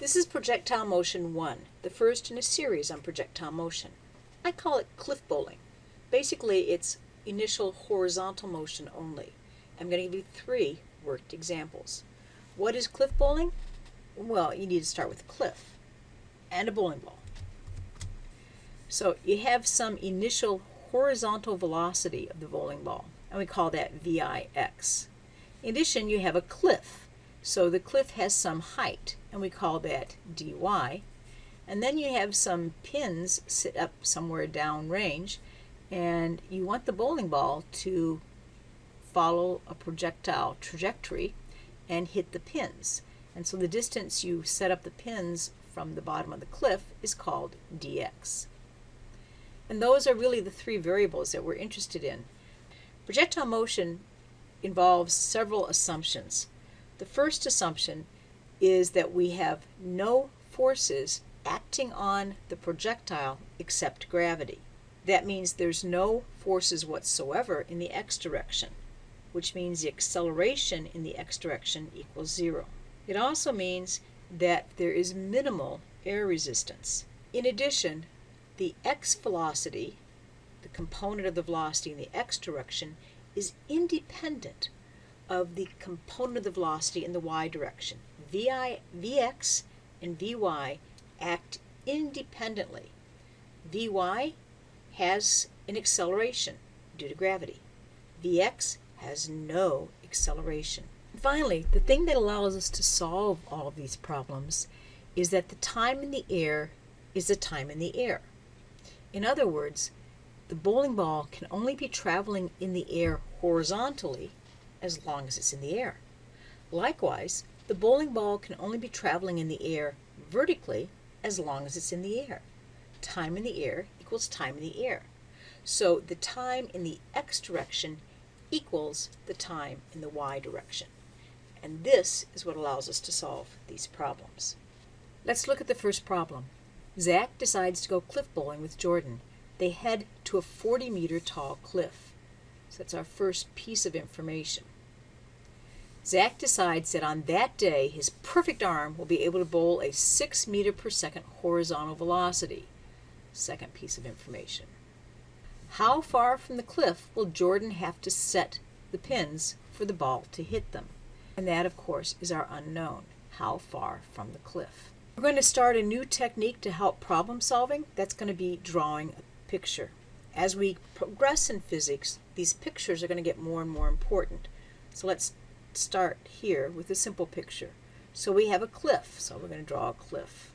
This is projectile motion 1, the first in a series on projectile motion. I call it cliff bowling. Basically, it's initial horizontal motion only. I'm going to give you 3 worked examples. What is cliff bowling? Well, you need to start with a cliff and a bowling ball. So you have some initial horizontal velocity of the bowling ball, and we call that Vix. In addition, you have a cliff. So the cliff has some height, and we call that dy. And then you have some pins sit up somewhere downrange, and you want the bowling ball to follow a projectile trajectory and hit the pins. And so the distance you set up the pins from the bottom of the cliff is called dx. And those are really the 3 variables that we're interested in. Projectile motion involves several assumptions. The first assumption is that we have no forces acting on the projectile except gravity. That means there's no forces whatsoever in the x direction, which means the acceleration in the x direction equals 0. It also means that there is minimal air resistance. In addition, the x velocity, the component of the velocity in the x direction, is independent of the component of the velocity in the y direction. Vx and Vy act independently. Vy has an acceleration due to gravity. Vx has no acceleration. Finally, the thing that allows us to solve all of these problems is that the time in the air is the time in the air. In other words, the bowling ball can only be traveling in the air horizontally as long as it's in the air. Likewise, the bowling ball can only be traveling in the air vertically as long as it's in the air. Time in the air equals time in the air. So the time in the x direction equals the time in the y direction. And this is what allows us to solve these problems. Let's look at the first problem. Zach decides to go cliff bowling with Jordan. They head to a 40-meter tall cliff. So that's our first piece of information. Zach decides that on that day, his perfect arm will be able to bowl a 6 meter per second horizontal velocity. Second piece of information. How far from the cliff will Jordan have to set the pins for the ball to hit them? And that, of course, is our unknown. How far from the cliff? We're going to start a new technique to help problem solving. That's going to be drawing a picture. As we progress in physics, these pictures are going to get more and more important. So let's start here with a simple picture. So we have a cliff, so we're going to draw a cliff.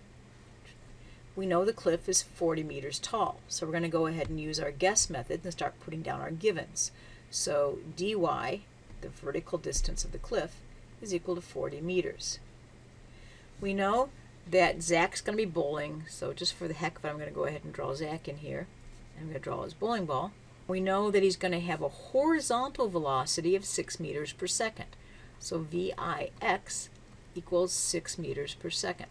We know the cliff is 40 meters tall, so we're going to go ahead and use our guess method and start putting down our givens. So dy, the vertical distance of the cliff, is equal to 40 meters. We know that Zach's going to be bowling, so just for the heck of it, I'm going to go ahead and draw Zach in here. I'm going to draw his bowling ball. We know that he's going to have a horizontal velocity of 6 meters per second. So Vix equals 6 meters per second.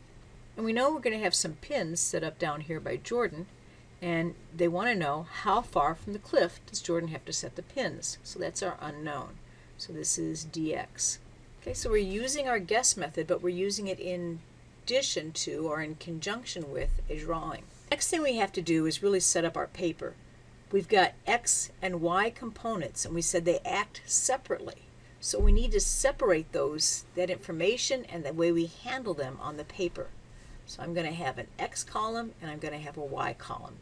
And we know we're going to have some pins set up down here by Jordan, and they want to know how far from the cliff does Jordan have to set the pins. So that's our unknown. So this is dx. Okay, so we're using our guess method, but we're using it in addition to or in conjunction with a drawing. Next thing we have to do is really set up our paper. We've got x and y components, and we said they act separately. So we need to separate that information and the way we handle them on the paper. So I'm going to have an x column and I'm going to have a y column.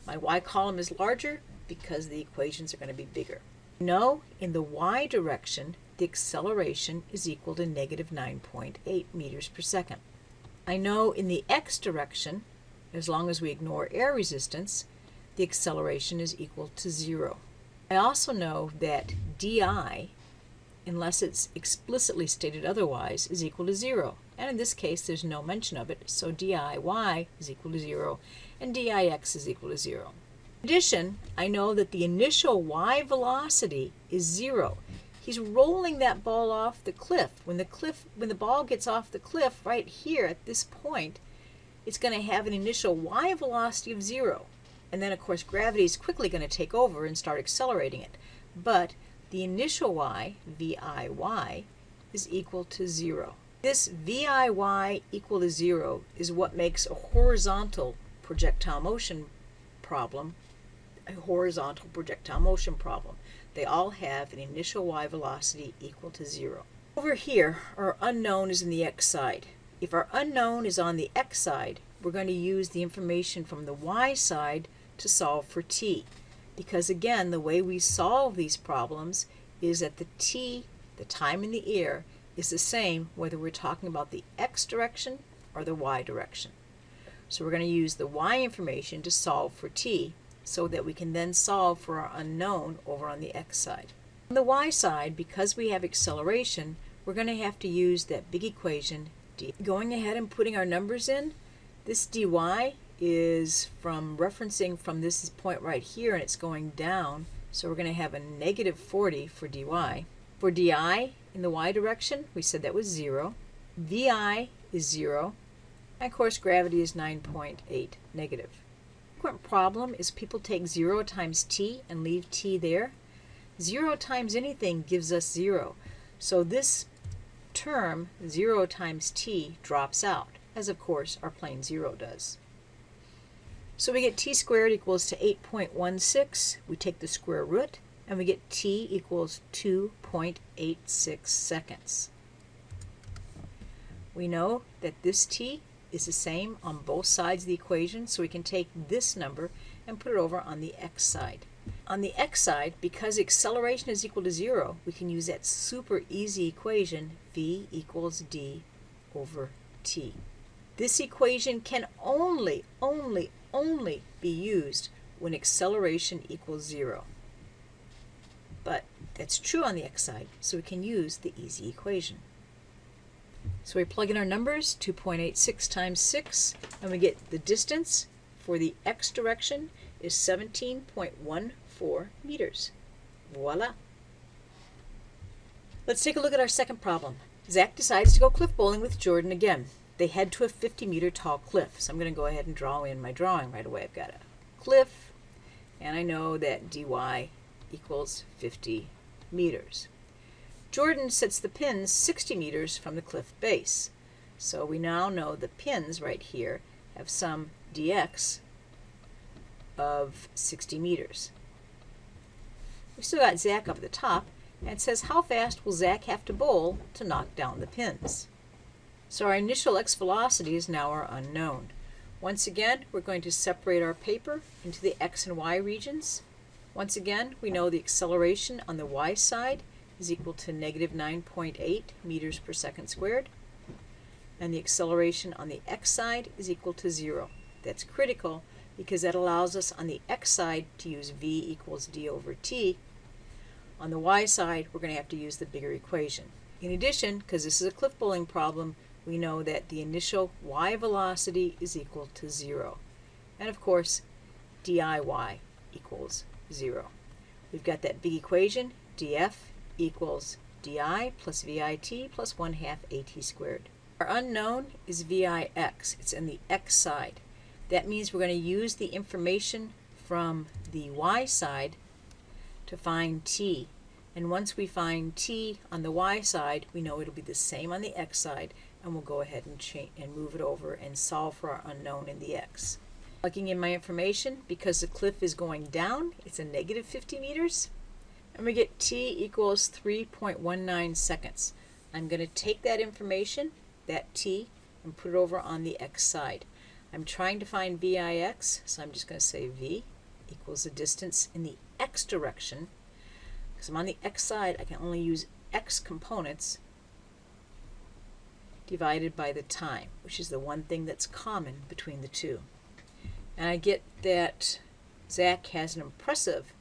My y column is larger because the equations are going to be bigger. No, in the y direction, the acceleration is equal to negative 9.8 meters per second. I know in the x direction, as long as we ignore air resistance, the acceleration is equal to 0. I also know that di, unless it's explicitly stated otherwise, is equal to 0. And in this case, there's no mention of it, so diy is equal to 0, and dix is equal to 0. In addition, I know that the initial y velocity is 0. He's rolling that ball off the cliff. When the ball gets off the cliff right here at this point, it's going to have an initial y velocity of 0. And then, of course, gravity is quickly going to take over and start accelerating it. But the initial y, Viy, is equal to 0. This VIY equal to 0 is what makes a horizontal projectile motion problem a horizontal projectile motion problem. They all have an initial y velocity equal to 0. Over here, our unknown is in the x side. If our unknown is on the x side, we're going to use the information from the y side to solve for t. Because again, the way we solve these problems is that the t, the time in the air, is the same whether we're talking about the x direction or the y direction. So we're going to use the y information to solve for t so that we can then solve for our unknown over on the x side. On the y side, because we have acceleration, we're going to have to use that big equation d. Going ahead and putting our numbers in, this dy is referencing from this point right here, and it's going down, so we're going to have a negative 40 for dy. For di in the y direction, we said that was 0. Vi is 0. And of course, gravity is 9.8 negative. The frequent problem is people take 0 times t and leave t there. 0 times anything gives us 0. So this term, 0 times t, drops out, as of course our plane 0 does. So we get t squared equals to 8.16. We take the square root, and we get t equals 2.86 seconds. We know that this t is the same on both sides of the equation, so we can take this number and put it over on the x side. On the x side, because acceleration is equal to 0, we can use that super easy equation, v equals d over t. This equation can only be used when acceleration equals 0. But that's true on the x side, so we can use the easy equation. So we plug in our numbers, 2.86 times 6, and we get the distance for the x direction is 17.14 meters. Voila! Let's take a look at our second problem. Zach decides to go cliff bowling with Jordan again. They head to a 50-meter tall cliff. So I'm going to go ahead and draw in my drawing right away. I've got a cliff, and I know that dy equals 50 meters. Jordan sets the pins 60 meters from the cliff base. So we now know the pins right here have some dx of 60 meters. We still got Zach up at the top, and it says how fast will Zach have to bowl to knock down the pins? So our initial x velocity is now our unknown. Once again, we're going to separate our paper into the x and y regions. Once again, we know the acceleration on the y side is equal to negative 9.8 meters per second squared, and the acceleration on the x side is equal to 0. That's critical because that allows us on the x side to use v equals d over t. On the y side, we're going to have to use the bigger equation. In addition, because this is a cliff bowling problem, we know that the initial y velocity is equal to 0. And of course, diy equals 0. We've got that big equation, df equals di plus vit plus 1/2 at squared. Our unknown is vix. It's in the x side. That means we're going to use the information from the y side to find t. And once we find t on the y side, we know it'll be the same on the x side, and we'll go ahead and move it over and solve for our unknown in the x. Plugging in my information, because the cliff is going down, it's a negative 50 meters. And we get t equals 3.19 seconds. I'm going to take that information, that t, and put it over on the x side. I'm trying to find vix, so I'm just going to say v equals the distance in the x direction. Because I'm on the x side, I can only use x components divided by the time, which is the one thing that's common between the two. And I get that Zach has an impressive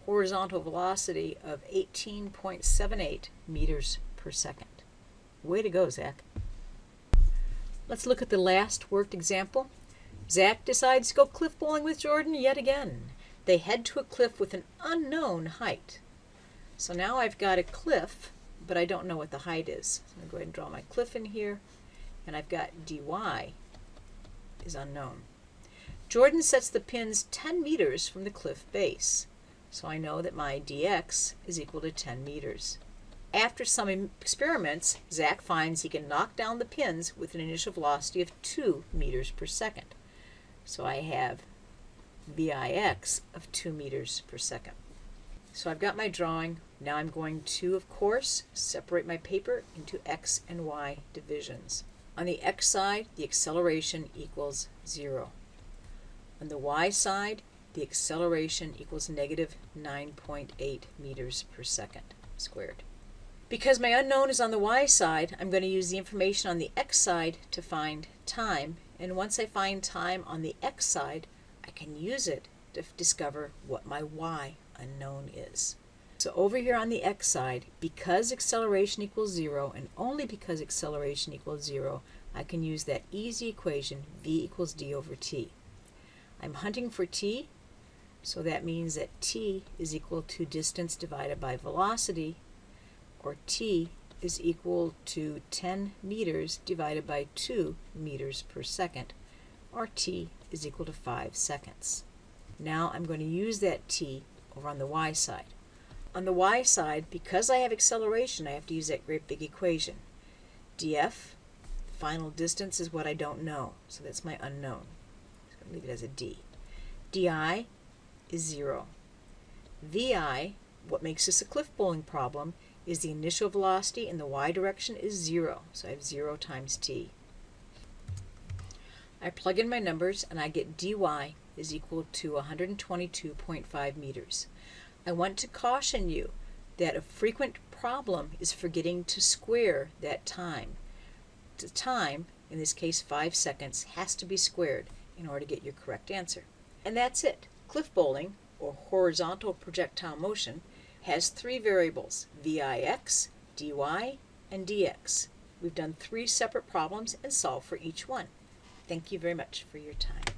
horizontal velocity of 18.78 meters per second. Way to go, Zach. Let's look at the last worked example. Zach decides to go cliff bowling with Jordan yet again. They head to a cliff with an unknown height. So now I've got a cliff, but I don't know what the height is. So I'm going to go ahead and draw my cliff in here, and I've got dy is unknown. Jordan sets the pins 10 meters from the cliff base. So I know that my dx is equal to 10 meters. After some experiments, Zach finds he can knock down the pins with an initial velocity of 2 meters per second. So I have VIX of 2 meters per second. So I've got my drawing. Now I'm going to, of course, separate my paper into x and y divisions. On the x side, the acceleration equals 0. On the y side, the acceleration equals negative 9.8 meters per second squared. Because my unknown is on the y side, I'm going to use the information on the x side to find time, and once I find time on the x side, I can use it to discover what my y unknown is. So over here on the x side, because acceleration equals 0, and only because acceleration equals 0, I can use that easy equation, v equals d over t. I'm hunting for t, so that means that t is equal to distance divided by velocity, or t is equal to 10 meters divided by 2 meters per second, or t is equal to 5 seconds. Now I'm going to use that t over on the y side. On the y side, because I have acceleration, I have to use that great big equation. df, final distance, is what I don't know, so that's my unknown. I'm going to leave it as a d. di is 0. vi, what makes this a cliff bowling problem, is the initial velocity in the y direction is 0, so I have 0 times t. I plug in my numbers and I get dy is equal to 122.5 meters. I want to caution you that a frequent problem is forgetting to square that time. The time, in this case 5 seconds, has to be squared in order to get your correct answer. And that's it. Cliff bowling, or horizontal projectile motion, has 3 variables, VIX, dy, and dx. We've done 3 separate problems and solved for each one. Thank you very much for your time.